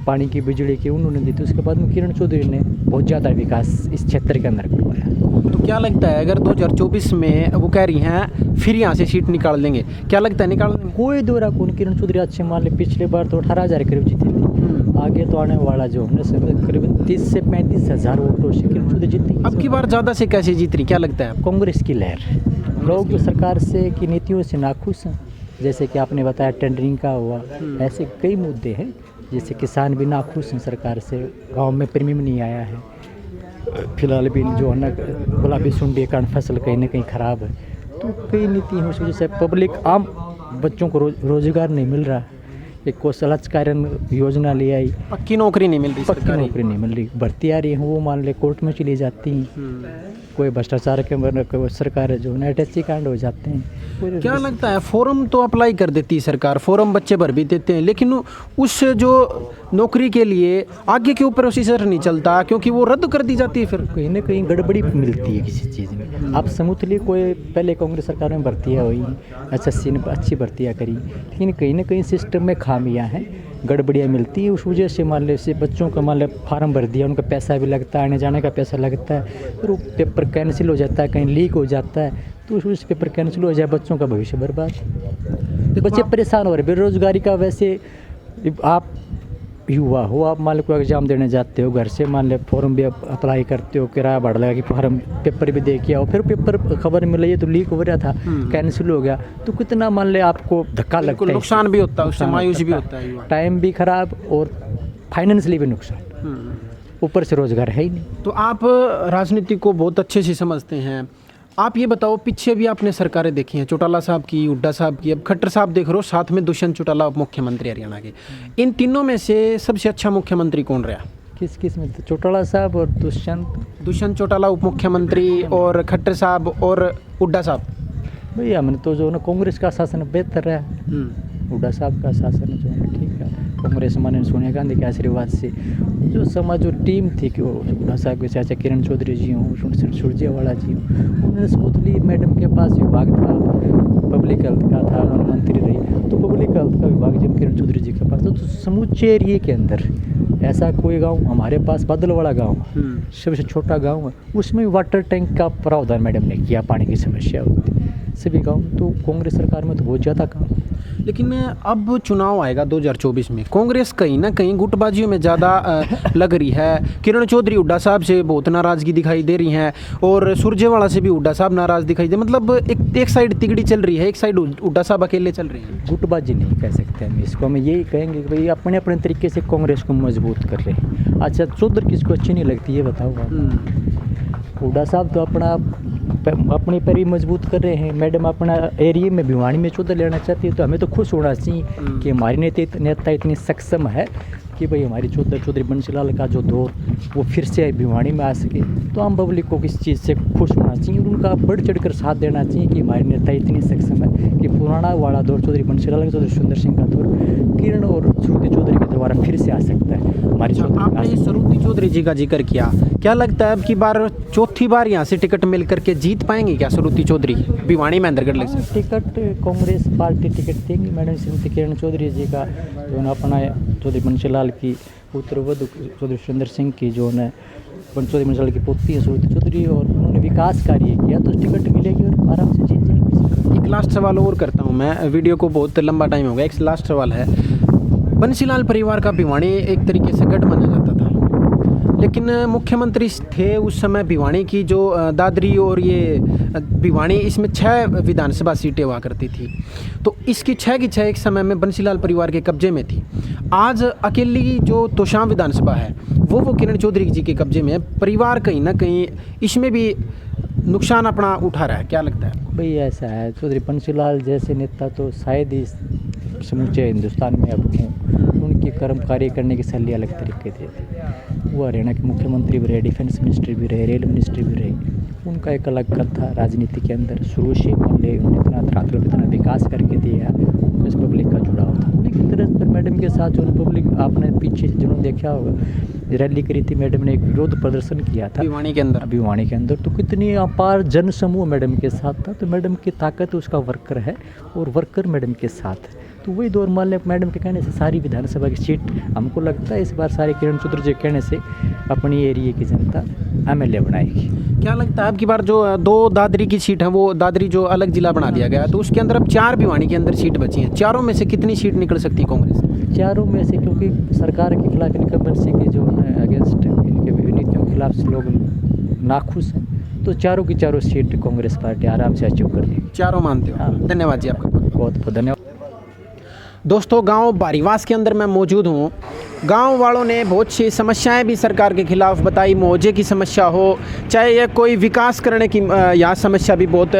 पानी की, बिजली की उन्होंने दी थी, उसके बाद में किरण चौधरी ने बहुत ज़्यादा विकास इस क्षेत्र के अंदर करवाया। तो क्या लगता है अगर 2024 में वो कह रही हैं फिर यहाँ से सीट निकाल देंगे, क्या लगता है निकाल देंगे? कोई दौरा कौन, किरण चौधरी अच्छे मान ले पिछले बार तो 18,000 करीब जीती थी, आगे तो आने वाला जो हमने करीब 30 से 35,000 वोटों से किरण चौधरी जीती। अब की बार ज़्यादा से कैसे जीत रही, क्या लगता है? कांग्रेस की लहर, लोग सरकार से की नीतियों से नाखुश हैं, जैसे कि आपने बताया टेंडरिंग का हुआ, ऐसे कई मुद्दे हैं, जैसे किसान भी नाखुश हैं सरकार से, गांव में प्रीमियम नहीं आया है, फिलहाल भी जो है ना गुलाबी सुंडी कारण फसल कहीं ना कहीं ख़राब है, तो कई नीति हैं उस वजह से पब्लिक आम बच्चों को रोजगार नहीं मिल रहा। एक कौशलचारण योजना ले आई, पक्की नौकरी नहीं मिल रही, पक्की सरकारी। नौकरी नहीं मिल रही, भर्ती आ रही है वो मान ले कोर्ट में चली जाती हैं, कोई भ्रष्टाचार के मतलब सरकार जो है अटैची कांड हो जाते हैं। क्या लगता है, फॉर्म तो अप्लाई कर देती है सरकार, फॉर्म बच्चे भर भी देते हैं, लेकिन उस जो नौकरी के लिए आगे के ऊपर प्रोसीजर नहीं चलता क्योंकि वो रद्द कर दी जाती है। फिर कहीं ना कहीं गड़बड़ी मिलती है किसी चीज़ में। आप समूथली कोई पहले कांग्रेस सरकार में भर्तियाँ हुई, एसएससी ने अच्छी भर्तियाँ करी, लेकिन कहीं ना कहीं सिस्टम में खामियां हैं, गड़बड़ियाँ मिलती है। उस वजह से मान ले से बच्चों का मान ले फार्म भर दिया, उनका पैसा भी लगता है, आने जाने का पैसा लगता है, फिर वो पेपर कैंसिल हो जाता है, कहीं लीक हो जाता है, तो उस वजह से पेपर कैंसिल हो जाए, बच्चों का भविष्य बर्बाद, बच्चे परेशान हो रहे। बेरोजगारी का वैसे आप युवा हो, आप मान लो कोई एग्जाम देने जाते हो, घर से मान ले फॉर्म भी अप्लाई करते हो, किराया भाड़ा लगा कि फॉर्म पेपर भी दे के आओ, फिर पेपर खबर मिल रही है तो लीक हो रहा था, कैंसिल हो गया, तो कितना मान ले आपको धक्का लगता है, नुकसान भी होता है, उससे मायूसी भी होता है, टाइम भी खराब और फाइनेंशियली भी नुकसान, ऊपर से रोजगार है ही नहीं। तो आप राजनीति को बहुत अच्छे से समझते हैं, आप ये बताओ, पीछे भी आपने सरकारें देखी हैं, चौटाला साहब की, हुड्डा साहब की, अब खट्टर साहब देख रहे हो, साथ में दुष्यंत चौटाला उप मुख्यमंत्री हरियाणा के, इन तीनों में से सबसे अच्छा मुख्यमंत्री कौन रहा? किस में? चौटाला साहब और दुष्यंत चौटाला उप मुख्यमंत्री और खट्टर साहब और हुड्डा साहब। भैया हमने तो जो ना कांग्रेस का शासन बेहतर है, हुड्डा साहब का शासन जो है ठीक है, कांग्रेस माने सोनिया गांधी के आशीर्वाद से जो समाज जो टीम थी कि वो हुड्डा साहब के चाचा किरण चौधरी जी हों, सुरजेवाला जी हों, उन्होंने स्मूथली मैडम के पास विभाग था, पब्लिक हेल्थ का था, मंत्री रही, तो पब्लिक हेल्थ का विभाग जब किरण चौधरी जी के पास था तो समूचे एरिए के अंदर ऐसा कोई गांव, हमारे पास बादलवाड़ा गांव सबसे छोटा गांव है, उसमें वाटर टैंक का प्रावधान मैडम ने किया, पानी की समस्या होती सभी गांव, तो कांग्रेस सरकार में तो बहुत ज़्यादा काम। लेकिन अब चुनाव आएगा 2024 में, कांग्रेस कहीं ना कहीं गुटबाजियों में ज़्यादा लग रही है। किरण चौधरी हुड्डा साहब से बहुत नाराज़गी दिखाई दे रही हैं और सुरजेवाला से भी हुड्डा साहब नाराज़ दिखाई दे, मतलब एक साइड तिगड़ी चल रही है, एक साइड हुड्डा साहब अकेले चल रहे हैं। गुटबाजी नहीं कह सकते हम इसको, हम यही कहेंगे कि भाई अपने अपने तरीके से कांग्रेस को मजबूत कर रहे हैं। अच्छा, चौधरी किसको अच्छी नहीं लगती ये बताओ आप? हुड्डा साहब तो अपने पर ही मजबूत कर रहे हैं, मैडम अपना एरिया में भिवानी में चौधरी लेना चाहती है, तो हमें तो खुश होना चाहिए कि हमारी नेता इतनी सक्षम है कि भाई हमारी चौधरी बंसीलाल का जो दौर वो फिर से भिवानी में आ सके, तो आम पब्लिक को किस चीज़ से खुश होना चाहिए और उनका बढ़ चढ़ कर साथ देना चाहिए कि हमारी नेता इतनी सक्षम है कि पुराना वाला दौर चौधरी बंसीलाल का, चौधरी सुंदर सिंह का दौर किरण और श्रुति चौधरी के द्वारा फिर से आ सकता है हमारी। आपने श्रुति चौधरी जी का जिक्र किया, क्या लगता है अब की बार चौथी बार यहाँ से टिकट मिल करके जीत पाएंगे क्या श्रुति चौधरी भिवानी महेंद्रगढ़ से? टिकट कांग्रेस पार्टी टिकट देंगी मैडम श्रीमती किरण चौधरी जी का, जो अपना चौधरी बंसीलाल की पुत्रवधू चौधरी सुंदर सिंह की जो है चौधरी बंसीलाल की पोती है श्रुति चौधरी, और उन्होंने विकास कार्य किया तो टिकट मिलेगी और आराम से जीत जाएंगे। एक लास्ट सवाल और करता हूँ मैं, वीडियो को बहुत लंबा टाइम हो गया, एक लास्ट सवाल है। बंसीलाल परिवार का भिवानी एक तरीके से गढ़ माना जाता था, लेकिन मुख्यमंत्री थे उस समय भिवानी की जो दादरी और ये भिवानी, इसमें 6 विधानसभा सीटें हुआ करती थी, तो इसकी 6 की 6 एक समय में बंसीलाल परिवार के कब्जे में थी। आज अकेली जो तोशाम विधानसभा है वो किरण चौधरी जी के कब्जे में है, परिवार कहीं ना कहीं इसमें भी नुकसान अपना उठा रहा है, क्या लगता है? भाई ऐसा है, चौधरी बंसीलाल जैसे नेता तो शायद ही समूचे हिंदुस्तान में अब हों, उनकी कर्म कार्य करने की शैली अलग तरीके थे। वो हरियाणा के मुख्यमंत्री भी रहे, डिफेंस मिनिस्ट्री भी रहे, रेल मिनिस्ट्री भी रहे, उनका एक अलग कद था राजनीति के अंदर, शुरू से उन्होंने इतना धरातल पर इतना विकास करके दिया, उस पब्लिक का जुड़ाव था। उन्हीं की तरह पर मैडम के साथ जो पब्लिक आपने पीछे जिन्होंने देखा होगा रैली करी थी, मैडम ने एक विरोध प्रदर्शन किया था भिवानी के अंदर, तो कितनी अपार जन समूह मैडम के साथ था, तो मैडम की ताकत उसका वर्कर है और वर्कर मैडम के साथ है, तो वही दौर मान लें मैडम के कहने से सारी विधानसभा की सीट हमको लगता है इस बार सारे किरण चौधरी जी कहने से अपनी एरिया की जनता MLA बनाएगी। क्या लगता है अब की बार जो 2 दादरी की सीट है, वो दादरी जो अलग जिला बना दिया गया, तो उसके अंदर अब 4 भिवानी के अंदर सीट बची हैं, चारों में से कितनी सीट निकल सकती है कांग्रेस? चारों में से, क्योंकि सरकार के खिलाफ इनकम्बेंसी के जो है अगेंस्ट इनके नीतियों के खिलाफ लोग नाखुश हैं, तो चारों की चारों सीट कांग्रेस पार्टी आराम से अचीव कर देगी। चारों मानते हो? हाँ। धन्यवाद जी आपका। बहुत बहुत धन्यवाद। दोस्तों गांव बारीवास के अंदर मैं मौजूद हूं। गांव वालों ने बहुत सी समस्याएं भी सरकार के खिलाफ बताई, मुआवजे की समस्या हो, चाहे ये कोई विकास करने की यहाँ समस्या भी बहुत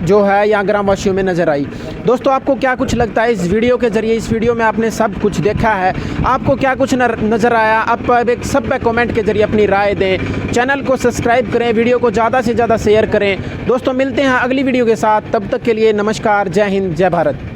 जो है यहाँ ग्रामवासियों में नज़र आई। दोस्तों आपको क्या कुछ लगता है इस वीडियो के ज़रिए? इस वीडियो में आपने सब कुछ देखा है, आपको क्या कुछ नज़र आया? आप एक सब पे कमेंट के ज़रिए अपनी राय दें। चैनल को सब्सक्राइब करें, वीडियो को ज़्यादा से ज़्यादा शेयर करें। दोस्तों मिलते हैं अगली वीडियो के साथ, तब तक के लिए नमस्कार, जय हिंद, जय भारत।